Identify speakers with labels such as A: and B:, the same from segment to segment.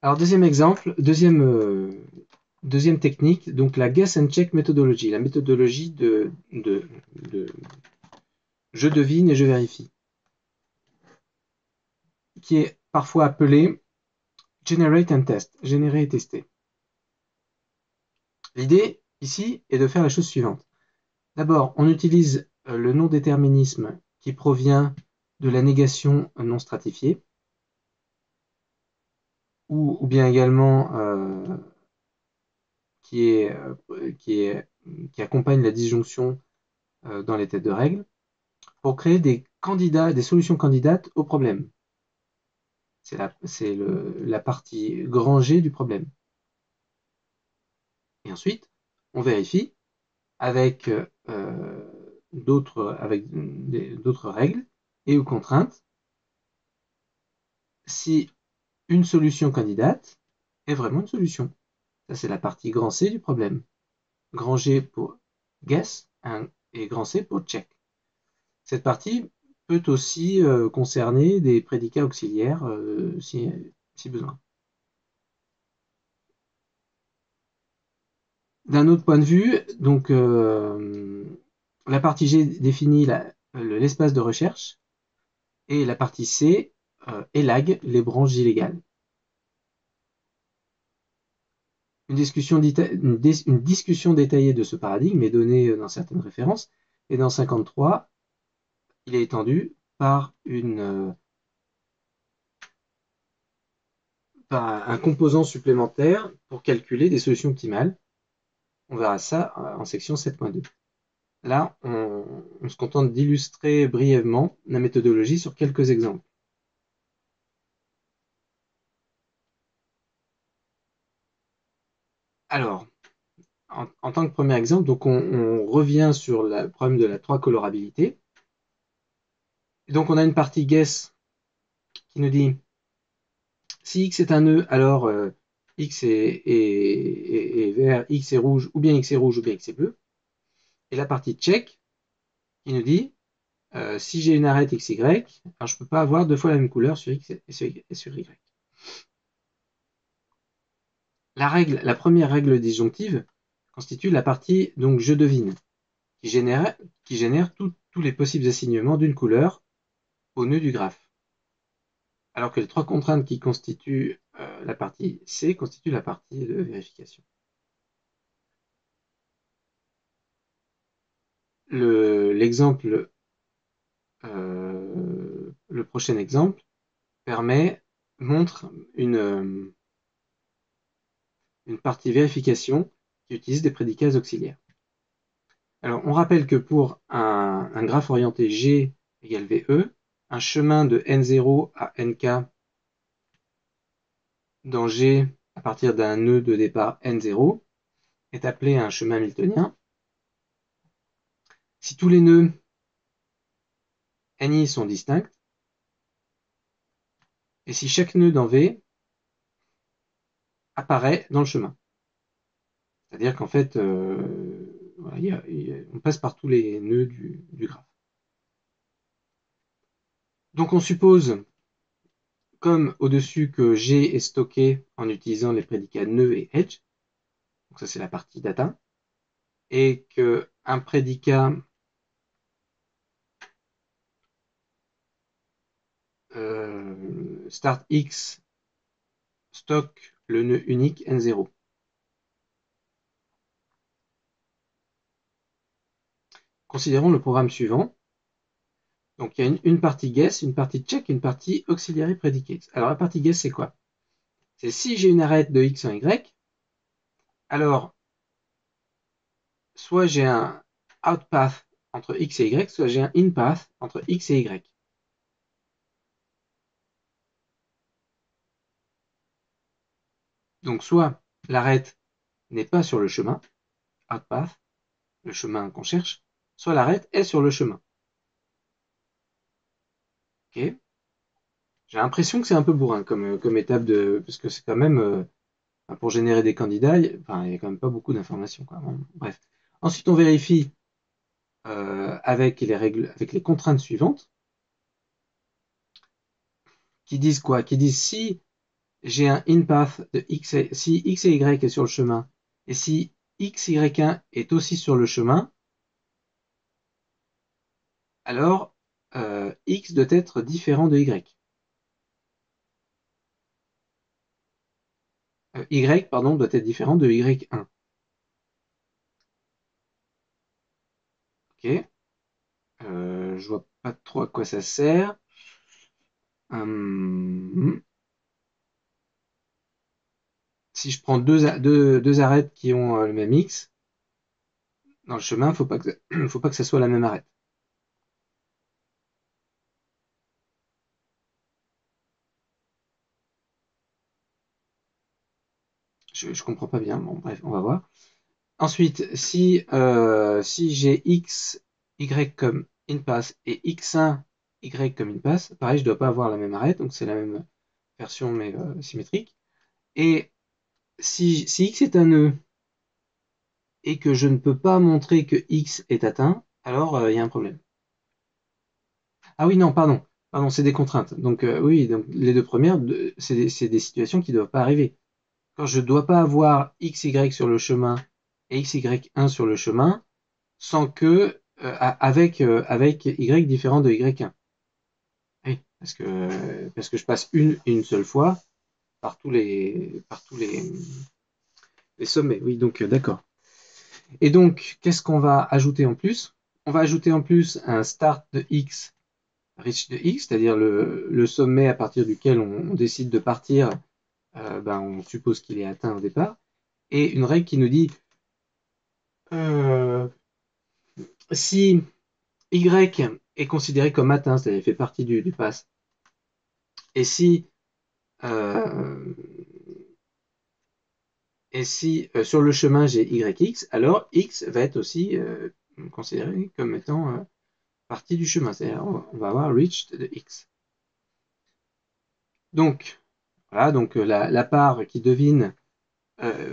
A: Alors, deuxième exemple, deuxième technique, donc la guess and check méthodologie, la méthodologie de je devine et je vérifie, qui est parfois appelée generate and test, générer et tester. L'idée ici est de faire la chose suivante. D'abord, on utilise le non-déterminisme qui provient de la négation non stratifiée, ou bien également qui accompagne la disjonction dans les têtes de règles, pour créer des solutions candidates au problème. C'est la partie grand G du problème. Et ensuite, on vérifie avec d'autres règles et ou contraintes si une solution candidate est vraiment une solution. Ça, c'est la partie grand C du problème. Grand G pour guess et grand C pour check. Cette partie peut aussi concerner des prédicats auxiliaires si besoin. D'un autre point de vue, donc la partie G définit l'espace de recherche et la partie C élague les branches illégales. Une discussion détaillée de ce paradigme est donnée dans certaines références, et dans 53, il est étendu par un composant supplémentaire pour calculer des solutions optimales. On verra ça en section 7.2. Là, on se contente d'illustrer brièvement la méthodologie sur quelques exemples. Alors, en tant que premier exemple, donc on revient sur le problème de la 3 colorabilité. Et donc, on a une partie guess qui nous dit si X est un nœud, alors X est vert, X est rouge, ou bien X est rouge, ou bien X est bleu. Et la partie check qui nous dit si j'ai une arête XY, alors je ne peux pas avoir deux fois la même couleur sur X et sur Y. La première règle disjonctive constitue la partie donc je devine, qui génère tous les possibles assignements d'une couleur au nœud du graphe. Alors que les trois contraintes qui constituent la partie C constituent la partie de vérification. Le prochain exemple montre une partie vérification qui utilise des prédicats auxiliaires. Alors, on rappelle que pour un graphe orienté G égale VE, un chemin de N0 à Nk dans G à partir d'un nœud de départ N0 est appelé un chemin hamiltonien. Si tous les nœuds Ni sont distincts, et si chaque nœud dans V apparaît dans le chemin. C'est-à-dire qu'en fait, on passe par tous les nœuds du graphe. Donc on suppose, comme au-dessus, que G est stocké en utilisant les prédicats nœud et edge. Donc ça, c'est la partie data. Et qu'un prédicat start X stocke le nœud unique N0. Considérons le programme suivant. Donc il y a une partie guess, une partie check, une partie auxiliary predicate. Alors la partie guess, c'est quoi? C'est si j'ai une arête de X en Y, alors soit j'ai un outpath entre X et Y, soit j'ai un inpath entre X et Y. Donc soit l'arête n'est pas sur le chemin, outpath, le chemin qu'on cherche, soit l'arête est sur le chemin. Ok. J'ai l'impression que c'est un peu bourrin comme étape parce que c'est quand même pour générer des candidats, il y a quand même pas beaucoup d'informations. Bon, bref. Ensuite, on vérifie avec les contraintes suivantes, qui disent quoi? Qui disent si j'ai un in-path de x, si x et y est sur le chemin, et si x, y1 est aussi sur le chemin, alors x doit être différent de y. Y, pardon, doit être différent de y1. Ok. Je vois pas trop à quoi ça sert. Si je prends deux arêtes qui ont le même x, dans le chemin, faut pas que ça soit la même arête. Je comprends pas bien. Bon, bref, on va voir. Ensuite, si j'ai x, y comme in-pass et x1, y comme in-pass, pareil, je dois pas avoir la même arête, donc c'est la même version mais symétrique. Et si x est un nœud et que je ne peux pas montrer que x est atteint, alors il y a un problème. Ah oui, non, pardon. Pardon, c'est des contraintes. Donc oui, donc les deux premières, c'est des situations qui ne doivent pas arriver. Quand je ne dois pas avoir x, y sur le chemin et x, y1 sur le chemin, sans que avec y différent de y1. Oui, parce que je passe une seule fois par tous les sommets. Oui, donc d'accord. Et donc, qu'est-ce qu'on va ajouter en plus? On va ajouter en plus un start de x, reach de x, c'est-à-dire le sommet à partir duquel on décide de partir, ben, on suppose qu'il est atteint au départ, et une règle qui nous dit euh, si y est considéré comme atteint, c'est-à-dire fait partie du pass, et si, euh, sur le chemin j'ai yx, alors x va être aussi considéré comme étant partie du chemin, c'est-à-dire on va avoir reached de x. Donc, voilà, donc la part qui devine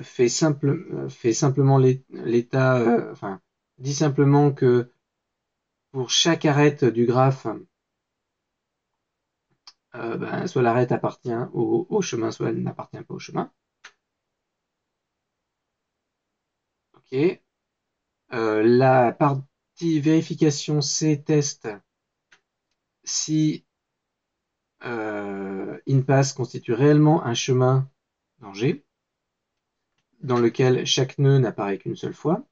A: fait simplement l'état, enfin, dit simplement que pour chaque arête du graphe, ben, soit l'arête appartient au chemin, soit elle n'appartient pas au chemin. Ok. La partie vérification C test si InPass constitue réellement un chemin dans G, dans lequel chaque nœud n'apparaît qu'une seule fois,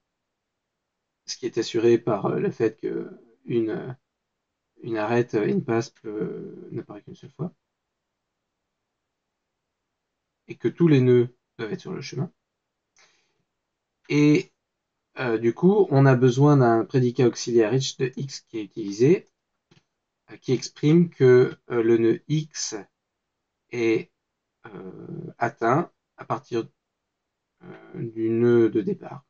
A: ce qui est assuré par le fait qu'une une arête InPass n'apparaît qu'une seule fois, et que tous les nœuds doivent être sur le chemin. Et du coup, on a besoin d'un prédicat auxiliaire reach de x qui est utilisé, qui exprime que le nœud x est atteint à partir du nœud de départ,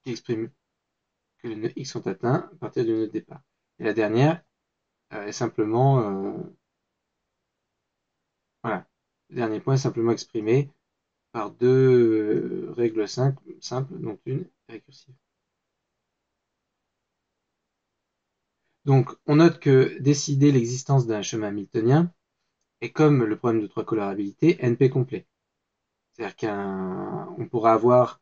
A: qui exprime que les nœuds x sont atteints à partir du nœud de départ. Et la dernière est simplement, voilà, le dernier point est simplement exprimé par deux règles simples, dont une récursive. Donc, on note que décider l'existence d'un chemin hamiltonien est comme le problème de trois colorabilités NP complet. C'est-à-dire qu'on pourra avoir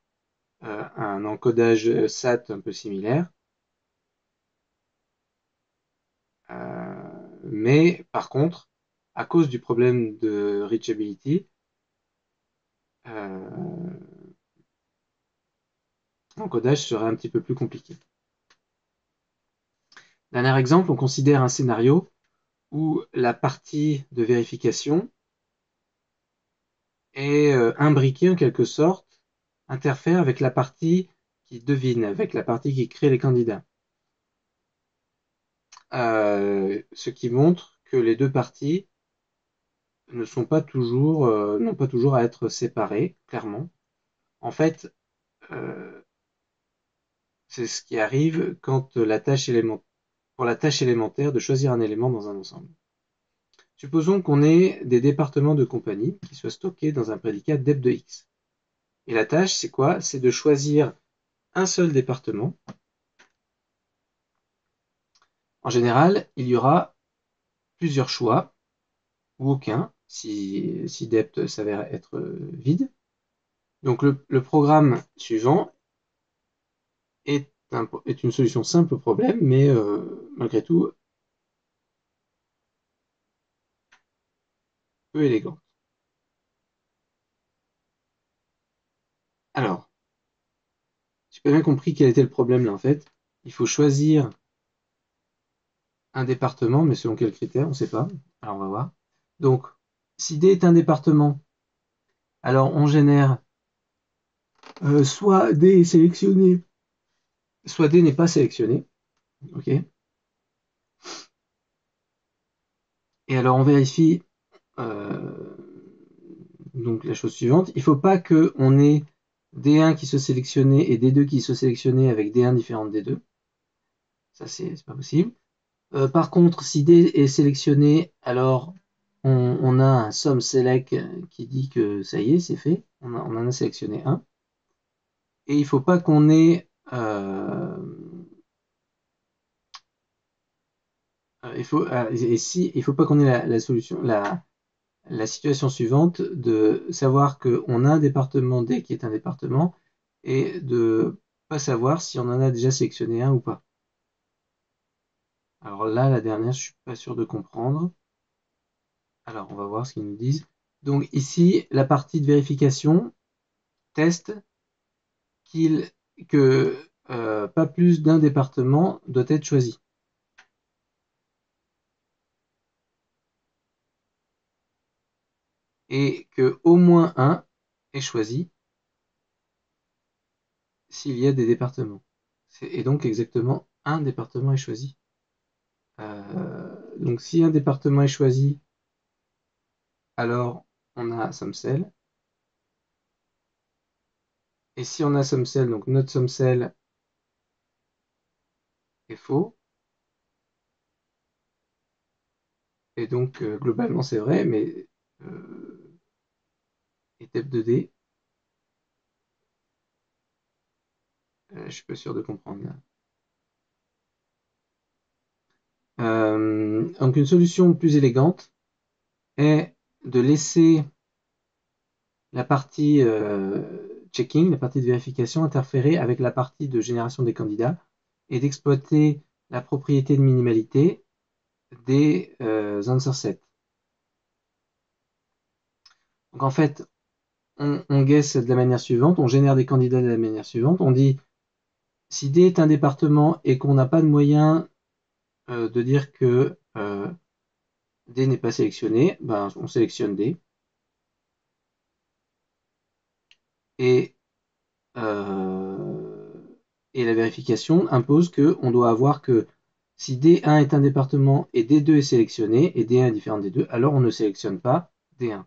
A: un encodage SAT un peu similaire, mais par contre, à cause du problème de reachability, l'encodage serait un petit peu plus compliqué. Dernier exemple, on considère un scénario où la partie de vérification est imbriquée en quelque sorte, interfère avec la partie qui devine, avec la partie qui crée les candidats. Ce qui montre que les deux parties ne sont pas toujours, n'ont pas toujours à être séparées, clairement. En fait, c'est ce qui arrive quand pour la tâche élémentaire de choisir un élément dans un ensemble. Supposons qu'on ait des départements de compagnie qui soient stockés dans un prédicat dep de x. Et la tâche, c'est quoi? C'est de choisir un seul département. En général, il y aura plusieurs choix. ou aucun, si dept s'avère être vide. Donc le programme suivant est une solution simple au problème, mais malgré tout peu élégante. Alors, j'ai pas bien compris quel était le problème là en fait. Il faut choisir un département, mais selon quels critères, on ne sait pas. Alors on va voir. Donc, si D est un département, alors on génère soit D est sélectionné, soit D n'est pas sélectionné. Ok. Et alors on vérifie euh, donc la chose suivante. Il ne faut pas qu'on ait D1 qui soit sélectionné et D2 qui soit sélectionné avec D1 différent de D2. Ça, c'est pas possible. Par contre, si D est sélectionné, alors on a un sum select qui dit que ça y est, c'est fait. On en a sélectionné un. Et il ne faut pas qu'on ait il faut pas qu'on ait la solution, la situation suivante de savoir qu'on a un département D qui est un département et de pas savoir si on en a déjà sélectionné un ou pas. Alors là, la dernière, je suis pas sûr de comprendre. Alors, on va voir ce qu'ils nous disent. Donc ici, la partie de vérification teste qu'il que pas plus d'un département doit être choisi et que au moins un est choisi s'il y a des départements. Et donc exactement un département est choisi. Donc si un département est choisi, alors on a SumCell. Et si on a SumCell, donc notre SumCell est faux. Et donc globalement c'est vrai, mais étape 2D, je suis pas sûr de comprendre là. Donc une solution plus élégante est de laisser la partie checking, la partie de vérification interférer avec la partie de génération des candidats et d'exploiter la propriété de minimalité des answer sets. Donc en fait, on guesse de la manière suivante, on génère des candidats de la manière suivante, on dit si D est un département et qu'on n'a pas de moyen de dire que D n'est pas sélectionné, ben, on sélectionne D. Et, euh, et la vérification impose qu'on doit avoir que si D1 est un département et D2 est sélectionné et D1 est différent de D2, alors on ne sélectionne pas D1.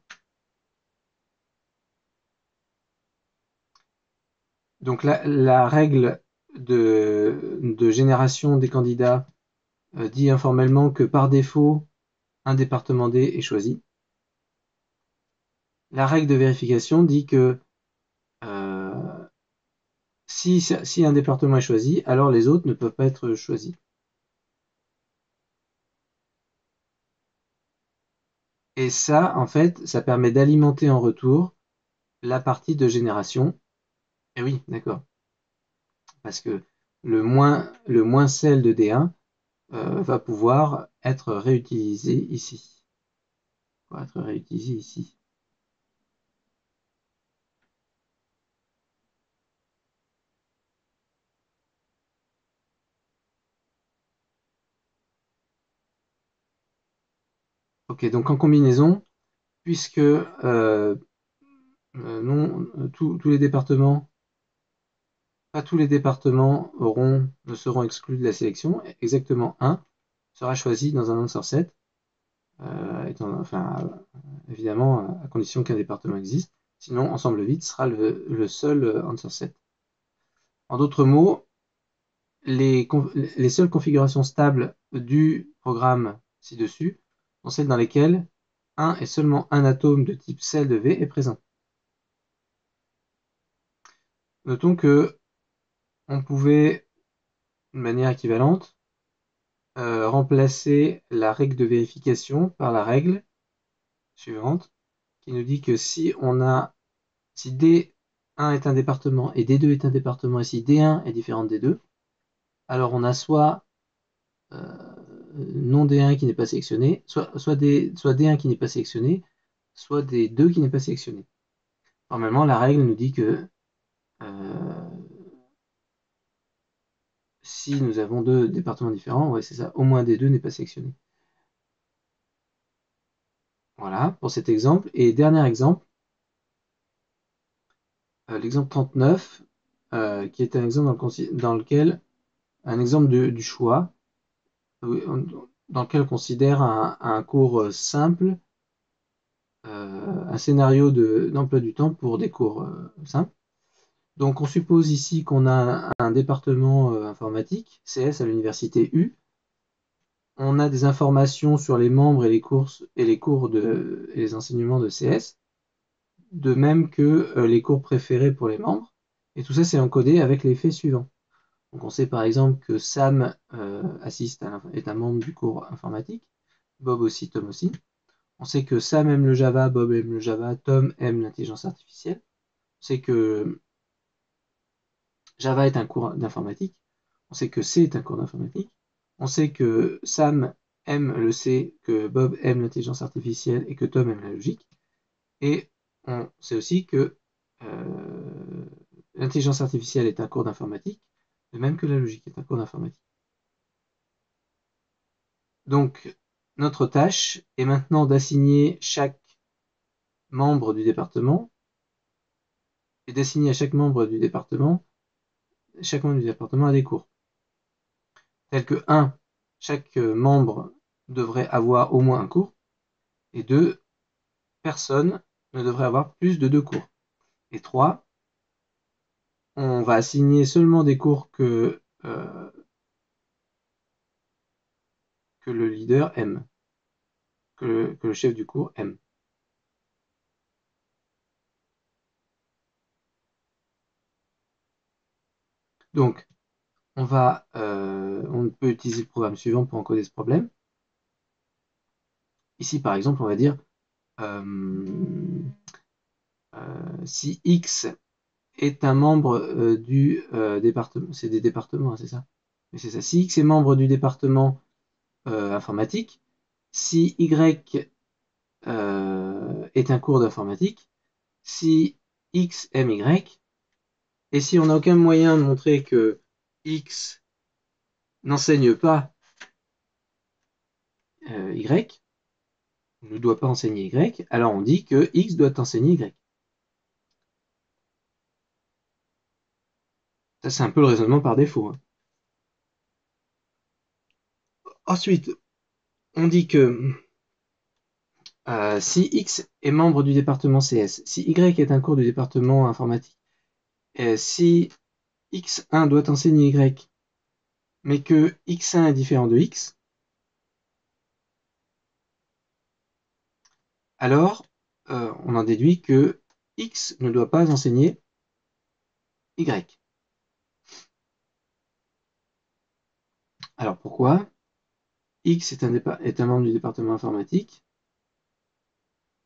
A: Donc la règle de génération des candidats dit informellement que par défaut, un département D est choisi. La règle de vérification dit que euh, si un département est choisi, alors les autres ne peuvent pas être choisis. Et ça, en fait, ça permet d'alimenter en retour la partie de génération. Et oui, d'accord. Parce que le moins cell de D1 va pouvoir être réutilisé ici. Va être réutilisé ici. Ok, donc en combinaison, puisque non, tous les départements, pas tous les départements ne seront exclus de la sélection, exactement un sera choisi dans un answer set, enfin, évidemment, à condition qu'un département existe. Sinon, ensemble vide sera le seul answer set. En d'autres mots, les seules configurations stables du programme ci-dessus sont celles dans lesquelles un et seulement un atome de type cell de V est présent. Notons que on pouvait, de manière équivalente, remplacer la règle de vérification par la règle suivante qui nous dit que si D1 est un département et D2 est un département et si D1 est différent de D2, alors on a soit non D1 qui n'est pas sélectionné, soit D1 qui n'est pas sélectionné, soit D2 qui n'est pas sélectionné. Normalement, la règle nous dit que si nous avons deux départements différents, ouais, c'est ça, au moins D2 n'est pas sélectionné. Voilà pour cet exemple. Et dernier exemple, l'exemple 39, qui est un exemple dans lequel, un exemple du choix, dans lequel on considère un cours simple, un scénario d'emploi du temps pour des cours simples. Donc on suppose ici qu'on a un département informatique, CS à l'université U. On a des informations sur les membres et les cours et les enseignements de CS, de même que les cours préférés pour les membres. Et tout ça, c'est encodé avec les faits suivants. Donc on sait par exemple que Sam est un membre du cours informatique, Bob aussi, Tom aussi. On sait que Sam aime le Java, Bob aime le Java, Tom aime l'intelligence artificielle. On sait que Java est un cours d'informatique. On sait que C est un cours d'informatique. On sait que Sam aime le C, que Bob aime l'intelligence artificielle et que Tom aime la logique. Et on sait aussi que l'intelligence artificielle est un cours d'informatique, de même que la logique est un cours d'informatique. Donc, notre tâche est maintenant d'assigner chaque membre du département et d'assigner à chaque membre du département a des cours. Tels que 1, chaque membre devrait avoir au moins un cours, et 2, personne ne devrait avoir plus de 2 cours. Et 3, on va assigner seulement des cours que le leader aime, que le chef du cours aime. Donc, on peut utiliser le programme suivant pour encoder ce problème. Ici, par exemple, on va dire si X est un membre du département, c'est des départements, hein, c'est ça? Mais c'est ça. Si X est membre du département informatique, si Y est un cours d'informatique, si X aime Y, et si on n'a aucun moyen de montrer que X n'enseigne pas Y, ne doit pas enseigner Y, alors on dit que X doit enseigner Y. Ça, c'est un peu le raisonnement par défaut, hein. Ensuite, on dit que si X est membre du département CS, si Y est un cours du département informatique, si X1 doit enseigner Y, mais que X1 est différent de X, alors on en déduit que X ne doit pas enseigner Y. Alors pourquoi? X est un membre du département informatique,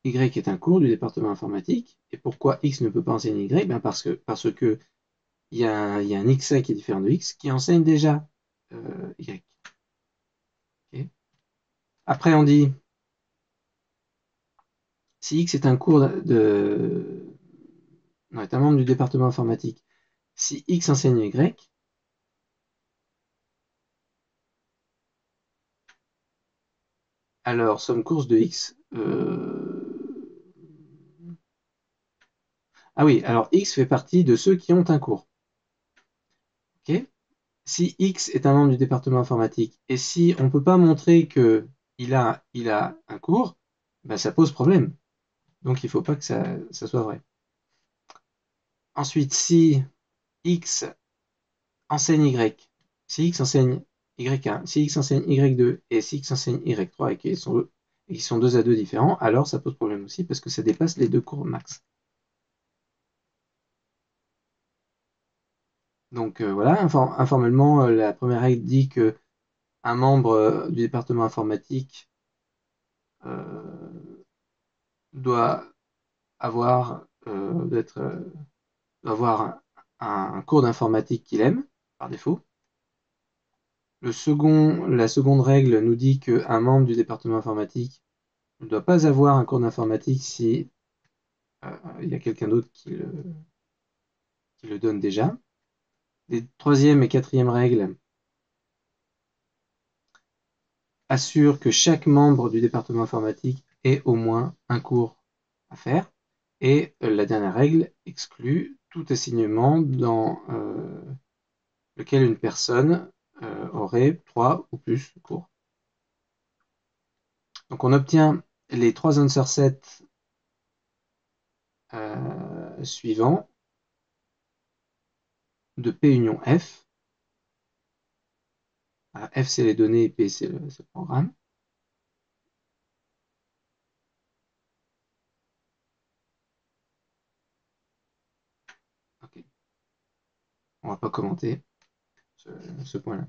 A: Y est un cours du département informatique, et pourquoi X ne peut pas enseigner Y? Ben parce que il y a un X1 qui est différent de X qui enseigne déjà Y. Okay. Après, on dit si X est un est un membre du département informatique, si X enseigne Y, alors somme course de X. Ah oui, alors X fait partie de ceux qui ont un cours. Okay. Si X est un membre du département informatique et si on ne peut pas montrer qu'il a un cours, ben ça pose problème. Donc il ne faut pas que ça soit vrai. Ensuite, si X enseigne Y, si X enseigne Y1, si X enseigne Y2 et si X enseigne Y3 et qu'ils sont 2 à 2 différents, alors ça pose problème aussi parce que ça dépasse les 2 cours max. Donc voilà, informellement, la première règle dit que un membre du département informatique doit avoir, avoir un cours d'informatique qu'il aime, par défaut. La seconde règle nous dit qu'un membre du département informatique ne doit pas avoir un cours d'informatique si il y a quelqu'un d'autre qui le donne déjà. Les troisième et quatrième règles assurent que chaque membre du département informatique ait au moins un cours à faire. Et la dernière règle exclut tout assignement dans lequel une personne aurait 3 ou plus cours. Donc on obtient les 3 answer sets suivants de P union F. F c'est les données et P c'est le programme. Okay. On va pas commenter ce point-là.